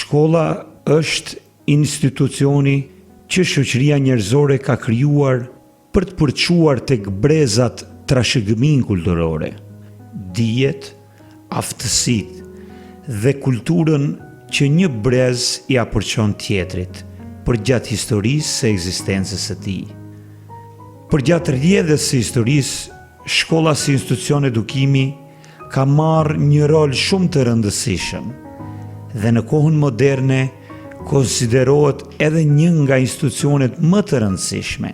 Shkolla është institucioni që shoqëria njerëzore ka krijuar për të përçuar tek brezat trashëgimin kulturore, dijet, aftësitë dhe kulturën që një brez ja përçon tjetrit përgjatë historisë së ekzistencës së tij. Përgjatë rrjedhës së historisë, shkolla si institucion edukimi ka marrë një rol shumë të rëndësishëm dhe në kohën moderne konsiderohet edhe një nga institucionet më të rëndësishme,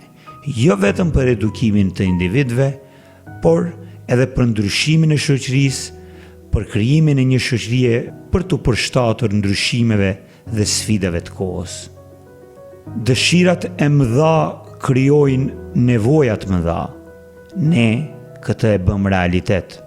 jo vetëm për edukimin të individëve, por edhe për ndryshimin e shoqërisë, për krijimin e një shoqërie për të përshtatur ndryshimeve dhe sfidave të kohës. Dëshirat e mëdha krijojnë nevoja të mëdha. Ne këtë e bëm realitet.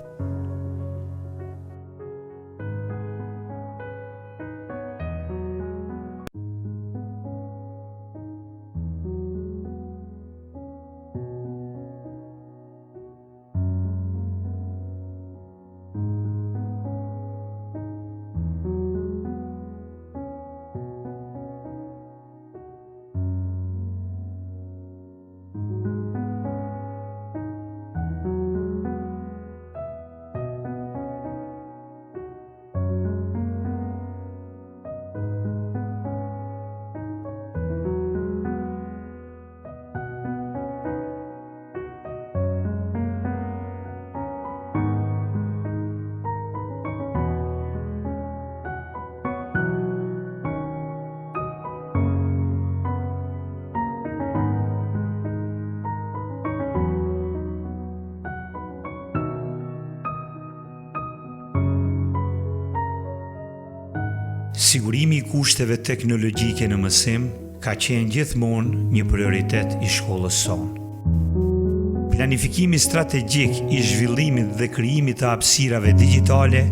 Sigurimi I kushteve teknologjike në mësim ka qenë gjithmonë një prioritet I shkollës sonë. Planifikimi strategjik I zhvillimit dhe krijimit të hapësirave digjitale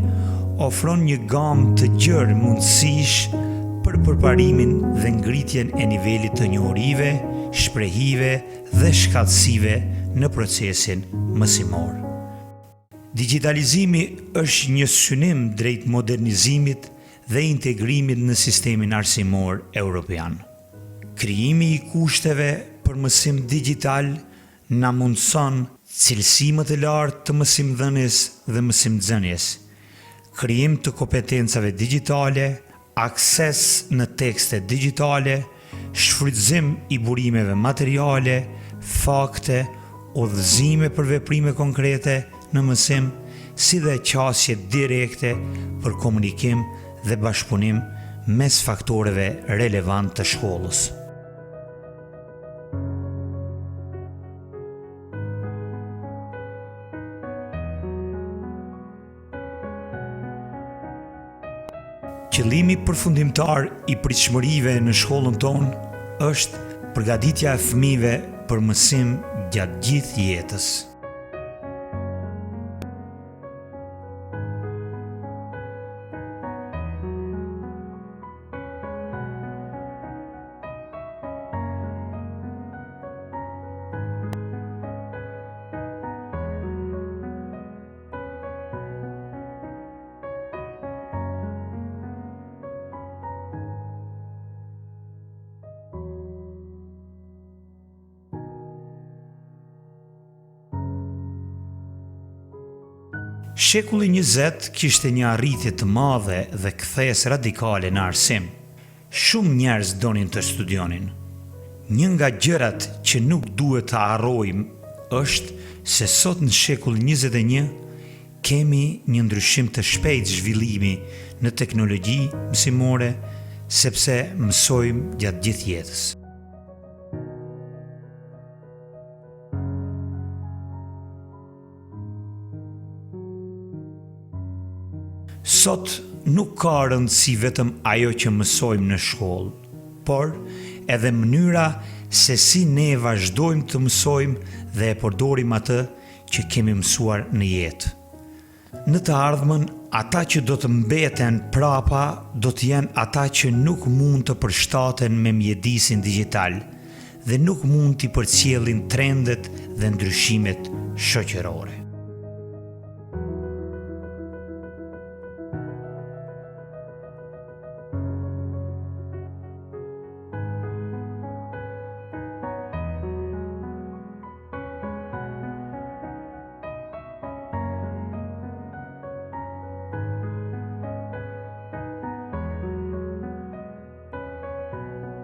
ofron një gamë të gjerë mundësish për përparimin dhe ngritjen e nivelit të njohurive, shprehive dhe shkallësive në procesin mësimor. Digitalizimi është një synim drejt modernizimit dhe integrimit në sistemin arsimor evropian. Krijimi I kushteve për mësim digital na mundson cilësi më të lartë të mësimdhënies dhe mësimdhënies, krijim të kompetencave digjitale, akses në tekste digjitale, shfrytëzim I burimeve materiale, fakte, udhëzime për veprime konkrete në mësim, si dhe qasje direkte për komunikim dhe bashkëpunim mes faktoreve relevant të shkollës. Qëllimi përfundimtar I pritshmërive në shkollën tonë është përgatitja e fëmijëve për mësim gjatë gjithë jetës. Shekulli 20 kishte një arritje të madhe dhe kthesë radikale në arsim. Shumë njerëz donin të studionin. Një nga gjërat që nuk duhet të harrojmë është se sot në shekullin 21 kemi një ndryshim të shpejtë zhvillimi në teknologji mësimore, sepse mësojmë gjatë gjithë jetës. Sot nuk ka rëndësi vetëm ajo që mësojmë në shkollë, por edhe mënyra se si ne vazhdojmë të mësojmë dhe e përdorim atë që kemi mësuar në jetë. Në të ardhmen, ata që do të mbeten prapa do të jenë ata që nuk mund të përshtaten me mjedisin digital dhe nuk mund t'i përcjellin trendet dhe ndryshimet shoqërore.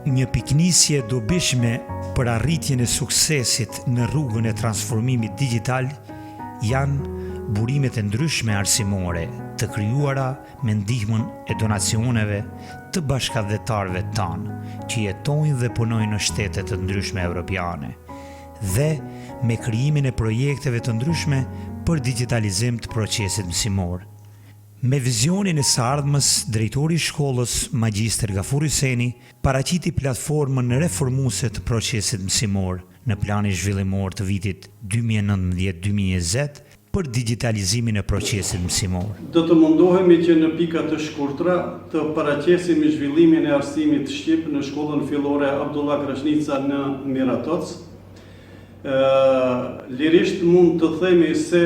Një piknisje dobishme për arritjen e suksesit në rrugën e transformimit digital janë burimet e ndryshme arsimore të krijuara me ndihmën e donacioneve të bashkëdhetarëve tanë që jetojnë dhe punojnë në shtete të ndryshme evropiane dhe me krijimin e projekteve të ndryshme për digitalizim të procesit mësimor. Me vizionin e së ardhmës, drejtori i shkollës Magjistër Gafur Hyseni paraqiti platformën reformuese të procesit mësimor në planin zhvillimor të vitit 2019-2020 për digitalizimin e procesit mësimor. Do të mundohemi që në pika të shkurtra të paraqesim zhvillimin e arsimit shqip në shkollën fillore Abdullah Krashnica në Miratoc. Lirisht mund të themi se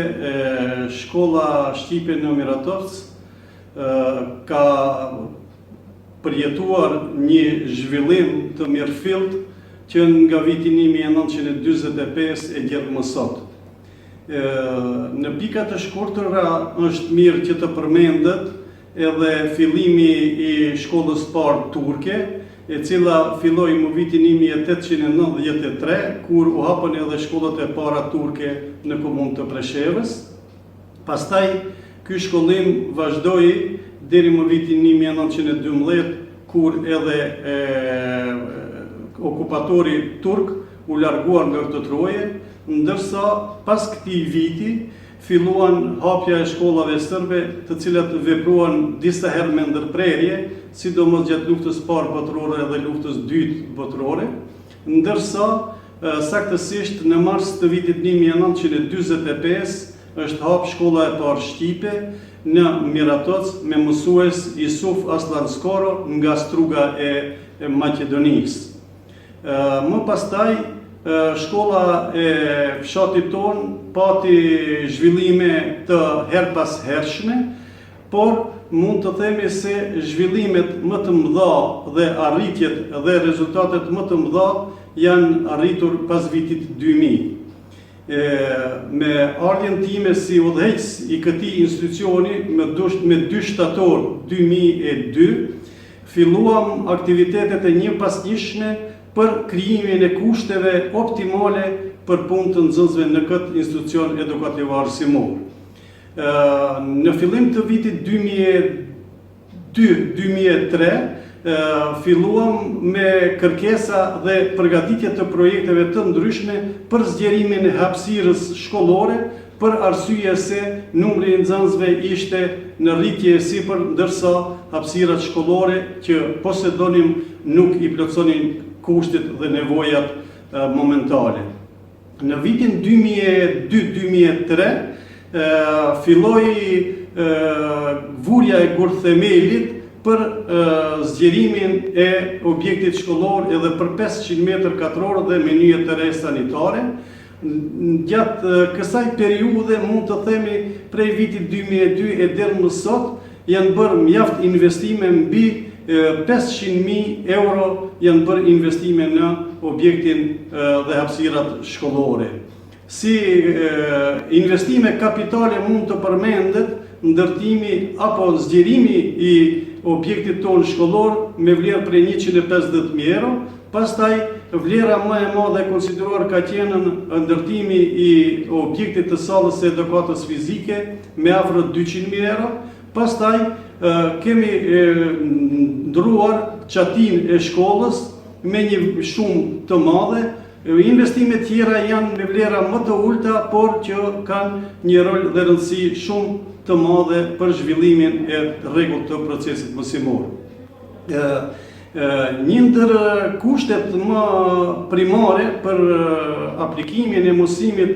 shkolla shqipe në Miratoc ka përjetuar një zhvillim të mirëfillt që nga viti 1945 e gjerë më sot. Në pika të shkurtëra është mirë që të përmendet edhe fillimi i shkollës parë turke, e cila filloi më vitin 1893, kur u hapën edhe shkollat e para turke në komunë të Preshevës. Pastaj, ky shkollim vazhdoi deri më vitin 1912, kur edhe okupatori turk u larguar nga këtë troje, ndërsa pas këtij viti filluan hapja e shkollave serbe, të cilat vepruan disa herë me ndërprerje, sidomos gjatë luftës parë botërore dhe luftës dytë botërore, ndërsa saktësisht në mars të vitit 1945 është hap shkolla e parë shqipe në Miratoc me mësues Isuf Aslan Skoro nga Struga e Maqedonisë. Më pastaj shkolla e fshatit ton pati zhvillime të her pas hershme, por mund të themi se zhvillimet më të mëdha dhe arritjet dhe rezultatet më të mëdha janë arritur pas vitit 2000. Me ardhjen time si udhëheqës i këtij institucioni me 2 shtator 2002, filluam aktivitetet e njëpasnjëshme për krijimin e kushteve optimale për punë të nxënësve në këtë institucion edukativ arsimor. Në fillim të vitit 2002-2003 filluam me kërkesa dhe përgatitje të projekteve të ndryshme për zgjerimin e hapësirës shkollore, për arsye se numri i nxënësve ishte në rritje e sipër, ndërsa hapësirat shkollore që posedonim nuk i plotësonin kushtet dhe nevojat momentale. Në vitin 2002-2003 filloi vurja e gurthemelit për zgjerimin e objektit shkollor edhe për 500 metër katror dhe me një të re sanitare. Gjatë kësaj periudhe mund të themi prej vitit 2002 e deri më sot janë bërë mjaft investime mbi 500.000 euro janë bërë investime në objektin dhe hapësirat shkollore. Si investime kapitale mund të përmendet ndërtimi apo zgjerimi i objektit tonë shkollor me vlerë prej 150.000 euro, pastaj vlera më e madhe e konsideruar ka qenë ndërtimi i objektit të sallës së edukatës fizike me afër 200.000 euro, pastaj kemi ndruar qatin e shkollës me një shumë të madhe. Investimet tjera janë me vlera më të ulta, por që kanë një rol dhe rëndësi shumë të madhe për zhvillimin e rregullt të procesit mësimor. Një ndër kushtet më primare për aplikimin e mësimit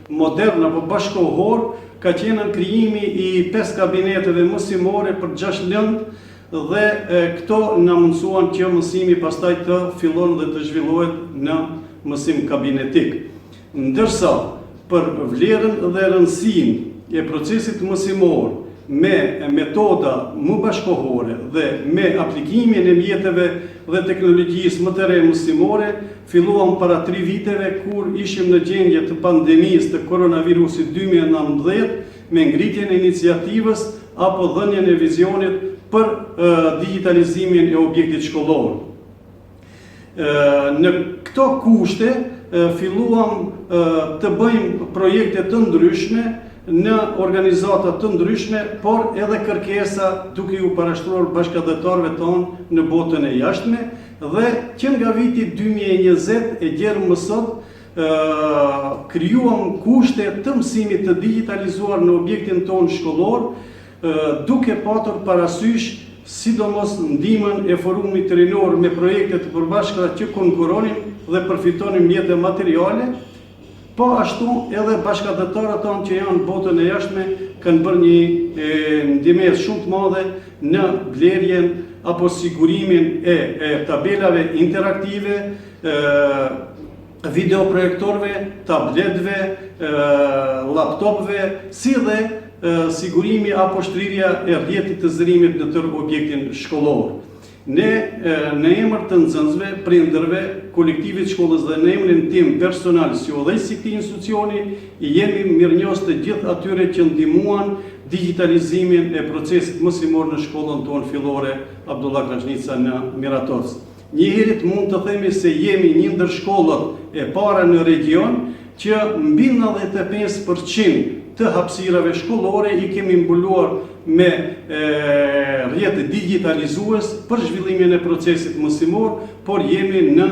modern apo bashkohor ka qenë krijimi i 5 kabineteve mësimore për 6 lëndë, dhe këto na mundsuan që mësimi pastaj të fillon dhe të zhvillohet në mësim kabinetik. Ndërsa për vlerën dhe rëndësinë e procesit mësimor me metoda më bashkohore dhe me aplikimin e mjeteve dhe teknologjisë më të re mësimore, filluam para 3 viteve kur ishim në gjendje të pandemisë të koronavirusit 2019 me ngritjen e iniciativës apo dhënien e vizionit për digitalizimin e objektit shkollor. Në këto kushte filluam të bëjmë projekte të ndryshme në organizata të ndryshme, por edhe kërkesa duke u parashtruar bashkëdhetarëve tonë në botën e jashtme, dhe që nga viti 2020 e gjerë më sot krijuam kushte të mësimit të digitalizuar në objektin tonë shkollor, duke patur parasysh sidomos ndihmën e forumit rinor me projekte të përbashkëta që konkuronin dhe përfitonin mjete materiale, po ashtu edhe bashkëdhetarët tonë që janë botën e jashtme kanë bërë një ndihmë shumë të madhe në blerjen apo sigurimin e tabelave interaktive, videoprojektorëve, tabletëve, laptopëve, si dhe sigurimi apo shtrirja e rrjetit të zërimit në tërë objektin shkollor. Ne në emër të nxënësve, prindërve, kolektivit shkollës dhe në emrin tim personal si udhëheqës i këtij institucioni, jemi mirënjohës të gjithë atyre që ndihmuan digitalizimin e procesit mësimor në shkollën tonë fillore Abdullah Krasnica në Miratorës. Njëherët mund të themi se jemi një ndër shkollat e para në region që mbi 95% të hapësirave shkollore i kemi mbuluar me rrjete digitalizues për zhvillimin e procesit mësimor, por jemi në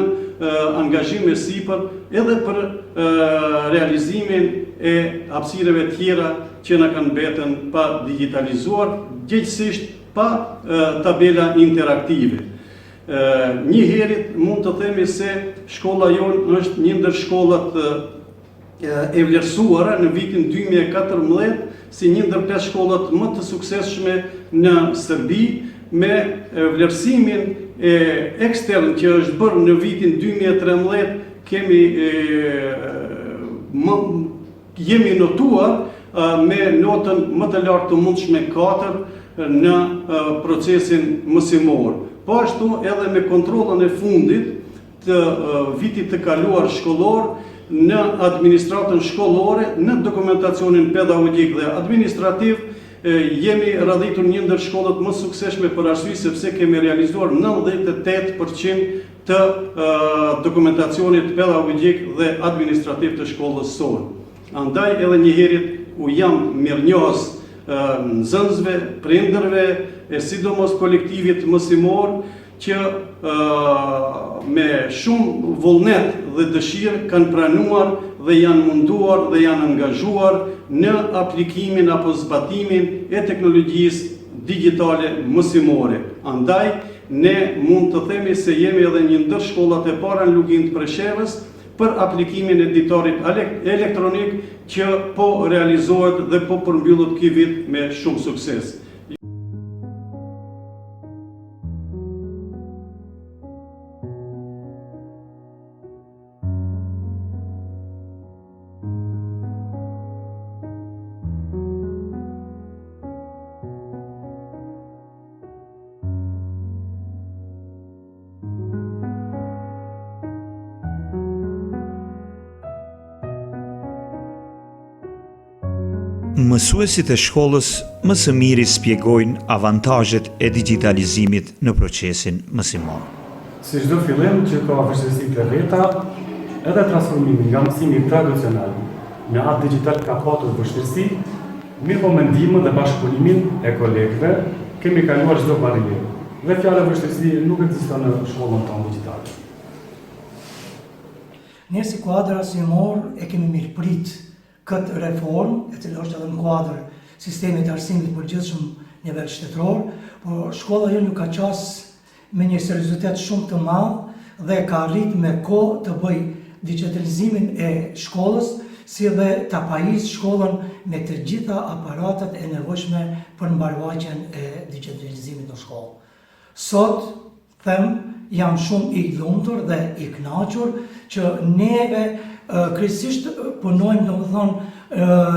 angazhim e sipër edhe për realizimin e hapësirave tjera që na kanë mbeten pa digitalizuar, gjithsesi pa tabela interaktive. Njëherët mund të themi se shkolla jonë është një ndër shkollat e vlerësuara në vitin 2014 si një ndër 5 shkollat më të suksesshme në Serbi, me vlerësimin ekstern që është bërë në vitin 2013, jemi notuar me notën më të lartë të mundshme 4 në procesin mësimor. Po ashtu edhe me kontrollën e fundit të vitit të kaluar shkollor në administratën shkollore, në dokumentacionin pedagogjik dhe administrativ, jemi radhitur një ndër shkollat më suksesshme për arsye sepse kemi realizuar 98% të dokumentacionit pedagogjik dhe administrativ të shkollës sonë. Andaj edhe njëherët u jam mirënjohës nxënësve, prindërve, e sidomos kolektivit mësimor që me shumë vullnet dhe dëshirë kanë pranuar dhe janë munduar dhe janë angazhuar në aplikimin apo zbatimin e teknologjisë digjitale mësimore. Andaj, ne mund të themi se jemi edhe një ndër shkollat e para në Lugin të Preshevës për aplikimin e editorit elektronik që po realizohet dhe po përmbyllet ky vit me shumë sukses. Mësuesit e shkollës më së miri spjegojnë avantazhet e digitalizimit në procesin mësimor. Si çdo fillim që ka vështirësi të veta, edhe transformimi nga mësimi tradicional në atë digital ka patur vështirësi, mirë po me ndihmën dhe bashkëpunimin e kolegëve kemi kaluar çdo barrierë. Dhe fjala vështirësi nuk ekziston në shkollën tonë digjitale. Ne si kuadër arsimor e kemi mirëprit këtë reformë, e cila është edhe në kuadër sistemit të arsimit përgjithshëm nivel shtetëror, por shkolla jonë ju ka qas me një seriozitet shumë të madh dhe ka arrit me kohë të bëj digitalizimin e shkollës, si dhe ta pajisë shkollën me të gjitha aparatet e nevojshme për mbarvaqjen e digitalizimit në shkollë. Sot, them, jam shumë i lumtur dhe i kënaqur që neve kryesisht punojmë domethënë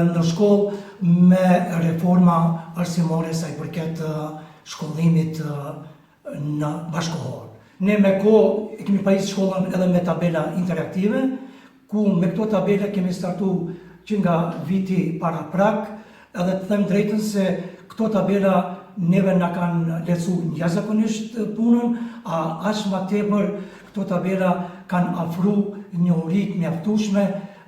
në shkollë me reforma arsimore sa i përket shkollimit në bashkëkohor. Ne me kohë kemi pajisë shkollën edhe me tabela interaktive, ku me këto tabela kemi startu që nga viti para prak, edhe të them drejtën se këto tabela neve na kanë lecu jashtëzakonisht punën, aq më tepër këto tabela kanë afru njohurit mjaftueshme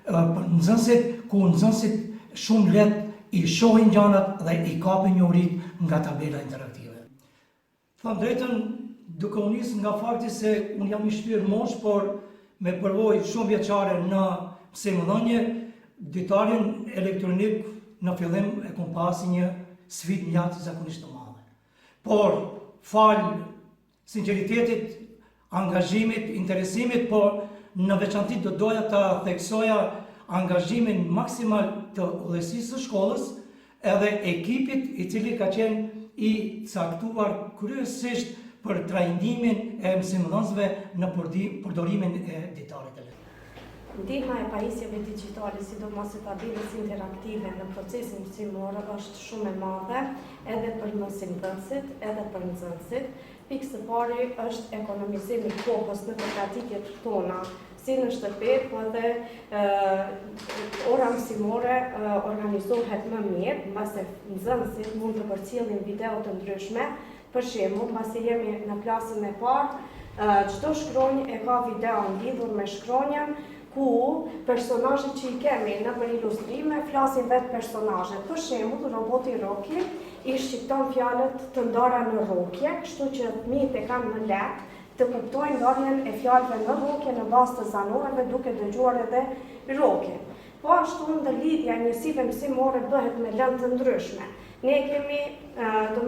për nxënësit, ku nxënësit shumë lehtë i shohin gjanat dhe i kapin njohurit nga tabela interaktive. Thënë drejtën, duke u nisë nga fakti se unë jam i shtyr mosh, por me përvojë shumë vjeçare në mësimdhënie, ditarin elektronik në fillim e kom pasi një sfidë mjaft zakonisht të madhe. Por falë sinqeritetit, angazhimit, interesimit, por në veçanti do doja të theksoja angazhimin maksimal të udhëheqësisë së shkollës edhe ekipit i cili ka qenë i caktuar kryesisht për trajnimin e mësimdhënësve në përdorimin e ditarit elektronik. Ndihma e pajisjeve digjitale, sidomos e tabelës interaktive në procesin mësimor është shumë e madhe edhe për mësimdhënësit, edhe për nxënësit. Pikë së pari është ekonomizimi i kohës në përgatitjet tona, si në shtëpi, po edhe ora mësimore organizohet më mirë, mbase nxënësit mund të përcjellin video të ndryshme. Për shembull, mbasi jemi në klasën e parë, çdo shkronjë e ka video lidhur me shkronjën, ku personazhet që i kemi në për ilustrime flasin vetë personazhet. Për shembull, roboti Roki i shqipton fjalët të ndara në rrokje, kështu që fëmijët e kanë më lehtë të kuptojnë ndarjen e fjalëve në rrokje në bazë të zanoreve duke dëgjuar edhe rrokje. Po ashtu ndërlidhja e njësive mësimore bëhet me lëndë të ndryshme. Ne kemi, edhe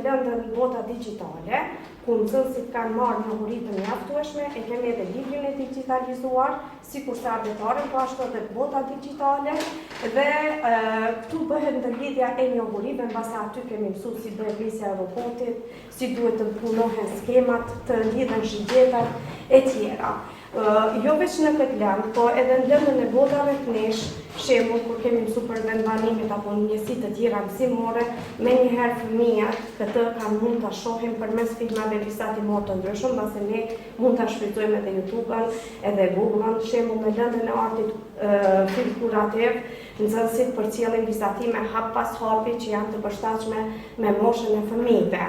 lëndën në bota digjitale, ku nxënësit kanë marrë njohuri të mjaftueshme, e kemi edhe librin e digitalizuar, sikurse abetaren, po ashtu edhe bota digjitale, dhe këtu bëhet ndërlidhja e njohurive, mbase aty kemi mësuar si bëhet nisja e robotit, si duhet të punohen skemat, të lidhen shigjetat e tjera. Jo veç në këtë lëndë, po edhe në lëndën e botave të nesh, shembull kur kemi mësuar për vendbanimit apo njësi të tjera mësimore, menjëherë fëmijët këtë kanë mund ta shohin përmes filmave vizatimor të ndryshëm, mbase ne mund ta shfrytëzojmë edhe YouTube-n, edhe Google-n, shembull në lëndën e artit figurativ, nxënësit përcjellin vizatime hap pas hapi që janë të përshtatshme me moshën e fëmijëve.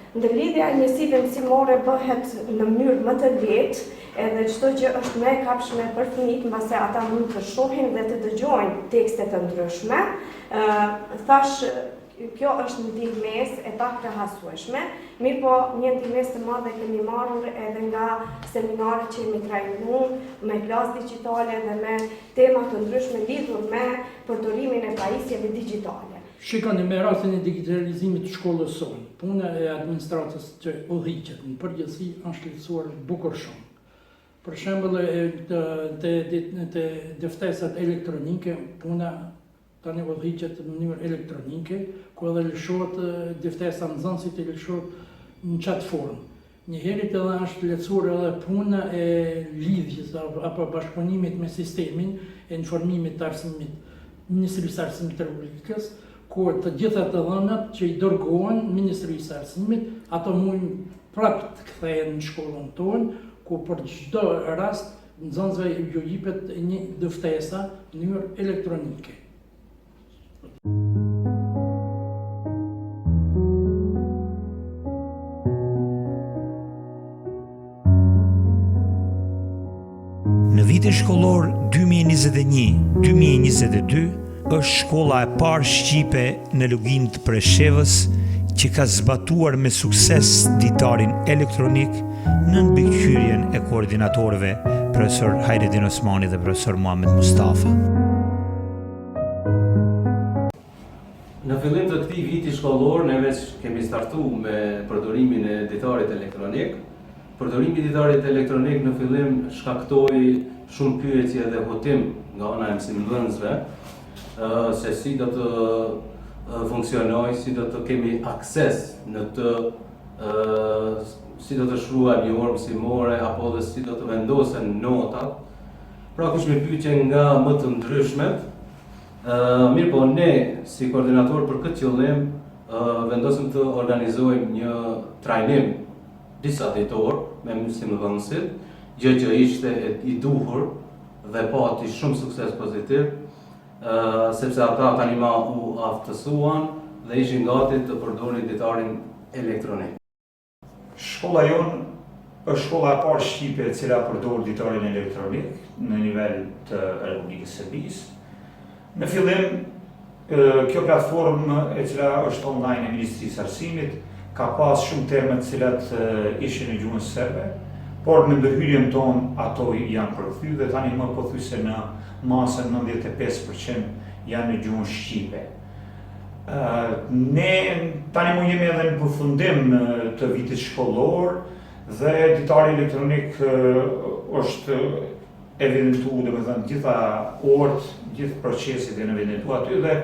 Ndërlidhja e njësive mësimore bëhet në mënyrë më të lehtë, edhe çdo gjë është më e kapshme për fëmijët, mbase ata mund të shohin dhe të dëgjojnë tekste të ndryshme. Thash, kjo është një ndihmesë e pakrahasueshme, mirë po një ndihmesë të madhe kemi marrur edhe nga seminaret që jemi trajnuar me klasë digjitale dhe me tema të ndryshme lidhur me përdorimin e pajisjeve digjitale. Shikoni me rastin e digitalizimit të shkollës sonë, puna e administratës që udhëhiqet në përgjithësi është lehtësuar bukur shumë. Për shembull, te deftesat elektronike, puna tani udhëhiqet në mënyrë elektronike, ku edhe lëshohet deftesa nxënësit i lëshohet në çat formë. Njëherë edhe është lehtësuar edhe puna e lidhjes apo bashkëpunimit me sistemin e informimit të arsimit, Ministrisë së Arsimit të Republikës, ku të gjitha të dhënat që i dërgohen Ministrisë së Arsimit, ato mund prapë të kthehen në shkollën tonë, ku për çdo rast nxënësve ju jepet një dëftesa në mënyrë elektronike. Në vitin shkollor 2021-2022, është shkolla e parë shqipe në Luginë të Preshevës që ka zbatuar me sukses ditarin elektronik në mbikëqyrjen e koordinatorëve profesor Hajredin Osmani dhe profesor Muhamet Mustafa. Në fillim të këtij viti shkollor, ne veç kemi startuar me përdorimin e ditarit elektronik. Përdorimi i ditarit elektronik në fillim shkaktoi shumë pyetje dhe hutim nga ana e mësimdhënësve, se si do të funksionoj, si do të kemi akses në të, si do të shkruajmë një orë mësimore, apo dhe si do të vendosen notat. Pra kishme pyetje nga më të ndryshmet. Mirë po, ne si koordinator për këtë qëllim vendosëm të organizojmë një trajnim disa ditor me mësimdhënësit, gjë që ishte i duhur dhe pati shumë sukses pozitiv, sepse ata tani ma u aftësuan dhe ishin gati të përdorin ditarin elektronik. Shkolla jonë është shkolla e parë shqipe e cila përdor ditarin elektronik në nivel të Republikës Serbisë. Në fillim, kjo platformë e cila është online e Ministrisë Arsimit ka pas shumë terme të cilat ishin në gjuhën serbe, por në ndërhyrjen tonë ato janë përkthy dhe tani më pothuajse në masën 95% janë në gjuhën shqipe. Ne tani më jemi edhe në përfundim të vitit shkollor dhe ditari elektronik është evidentuar, domethënë gjitha orët, gjithë procesit janë evidentuar aty dhe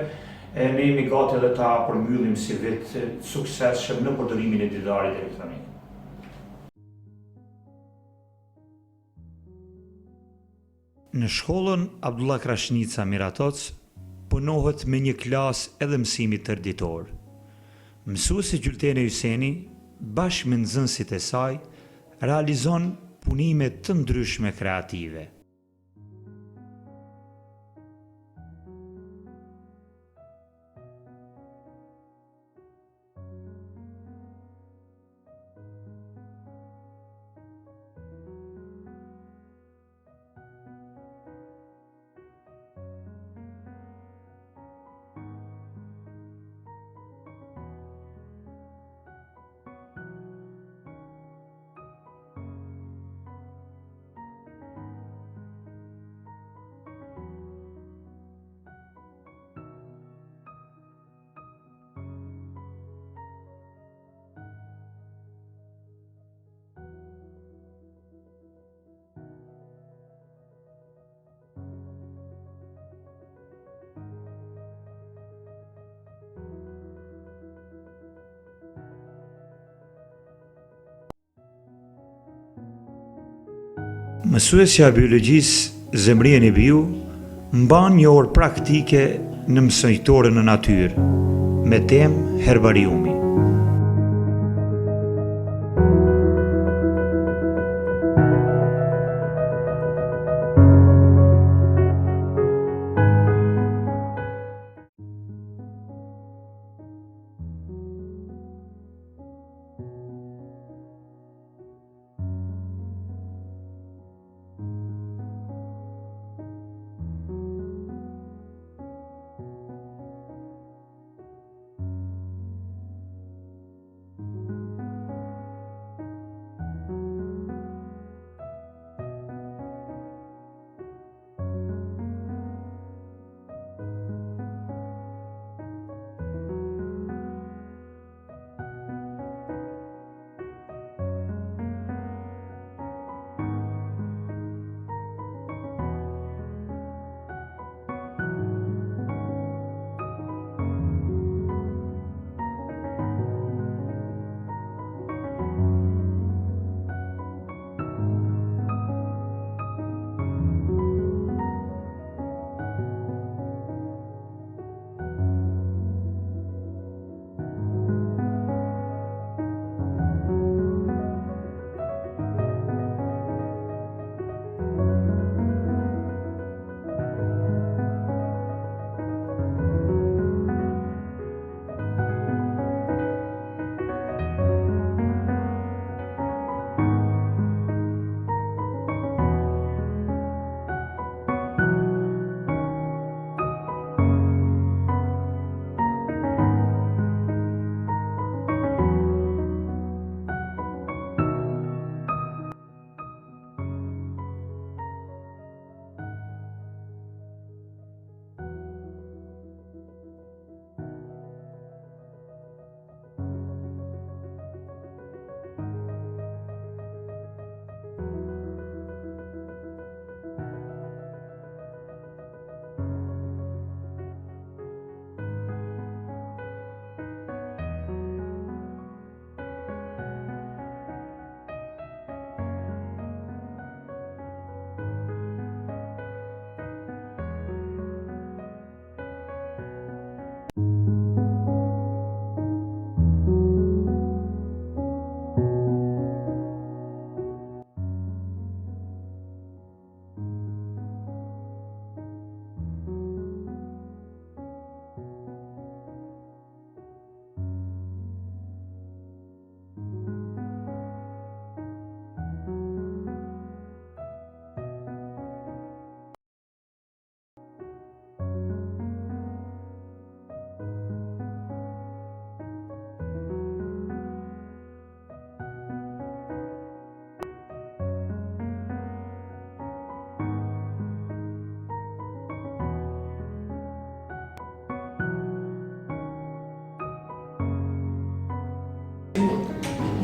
ne jemi gati edhe ta përmbyllim si vit suksesshëm në përdorimin e ditarit elektronik. Në shkollën Abdullah Krashnica Miratoc punohet me një klasë edhe mësimi tërditor. Mësuesi Gjultene Hyseni, bashkë me nxënësit e saj, realizon punime të ndryshme kreative. Mësuesja e biologjisë Zemrien Ibiu mban një orë praktike në mësojtore në natyrë me temë herbariumi.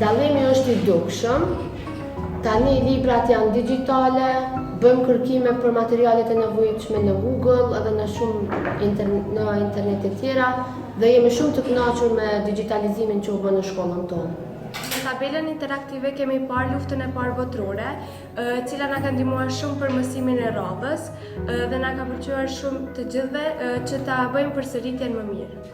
Dallimi është i dukshëm. Tani librat janë digjitale, bëjmë kërkime për materialet e nevojshme në Google edhe në shumë në internet e tjera dhe jemi shumë të kënaqur me digitalizimin që u bë në shkollën tonë. Në tabelën interaktive kemi parë luftën e parë botërore, cila na ka ndihmuar shumë për mësimin e radhës dhe na ka pëlqyer shumë të gjithëve që ta bëjmë përsëritjen më mirë.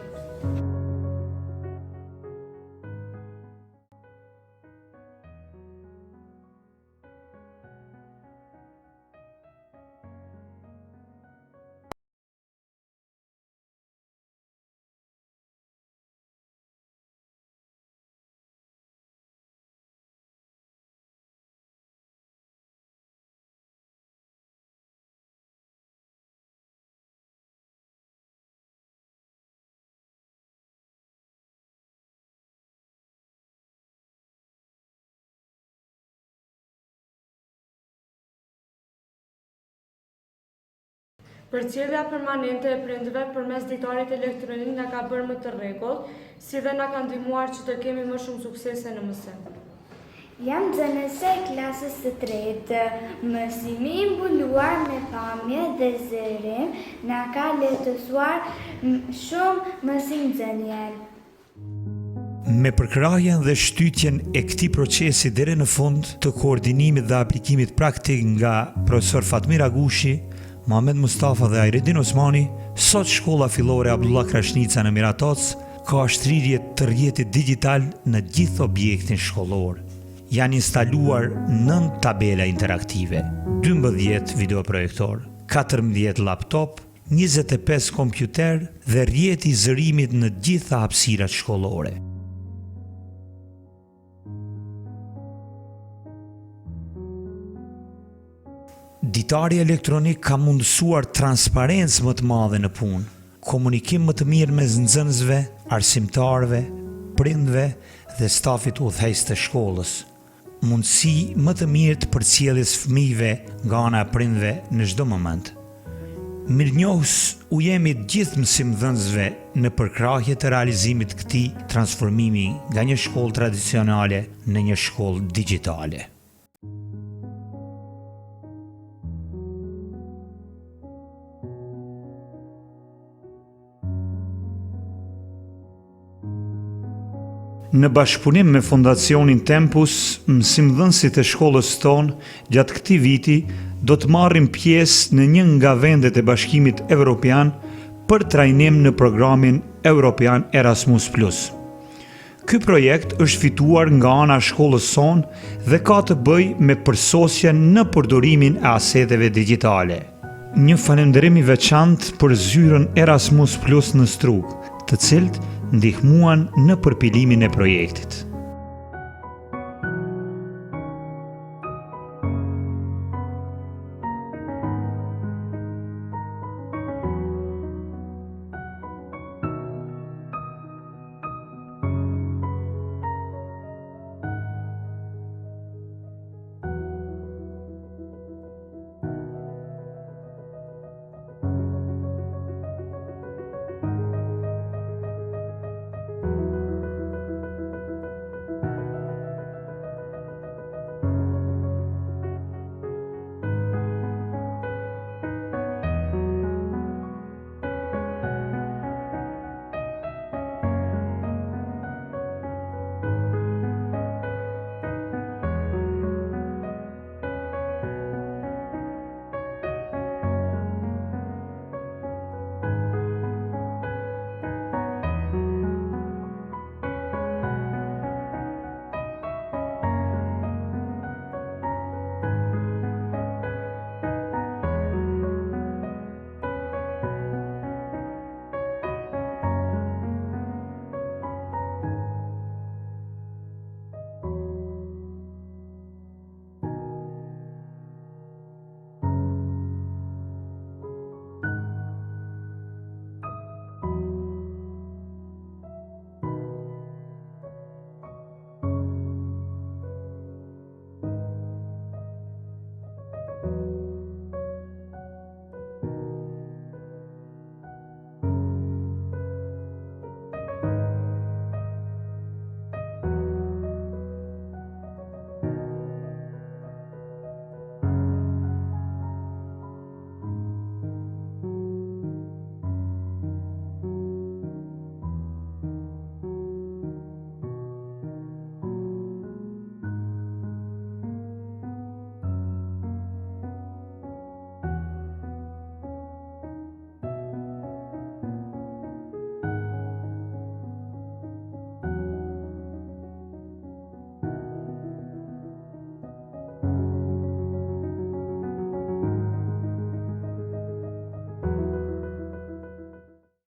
Përcjellja permanente e prindërve përmes dritarit elektronik na ka bërë më të rregullt, si dhe na ka ndihmuar që të kemi më shumë suksese në mësim. Jam nxënëse e klasës së tretë. Mësimi i mbuluar me pamje dhe zërim na ka lehtësuar shumë mësimdhënien. Me përkrahjen dhe shtytjen e këtij procesi deri në fund të koordinimit dhe aplikimit praktik nga profesor Fatmir Agushi, Muhamet Mustafa dhe Ajredin Osmani, sot shkolla fillore Abdullah Krashnica në Miratoc ka shtrirje të rrjetit digital në gjithë objektin shkollor. Janë instaluar 9 tabela interaktive, 12 videoprojektor, 14 laptop, 25 kompjuter dhe rrjeti i zërimit në gjitha hapësirat shkollore. Ditari elektronik ka mundësuar transparencë më të madhe në punë, komunikim më të mirë mes nxënësve, arsimtarëve, prindëve dhe stafit udhëheqës të shkollës, mundësi më të mirë të përcjelljes fëmijëve nga ana e prindëve në çdo moment. Mirënjohës u jemi të gjithë mësimdhënësve në përkrahje të realizimit të këtij transformimi nga një shkollë tradicionale në një shkollë digjitale. Në bashkëpunim me Fondacionin Tempus, mësimdhënësit e shkollës tonë gjatë këtij viti do të marrin pjesë në një nga vendet e Bashkimit Evropian për trajnim në programin Europian Erasmus+. Ky projekt është fituar nga ana e shkollës sonë dhe ka të bëjë me përsosjen në përdorimin e aseteve digjitale. Një falënderim i veçantë për zyrën Erasmus+ në Strug, të cilët ndihmuan në përpilimin e projektit.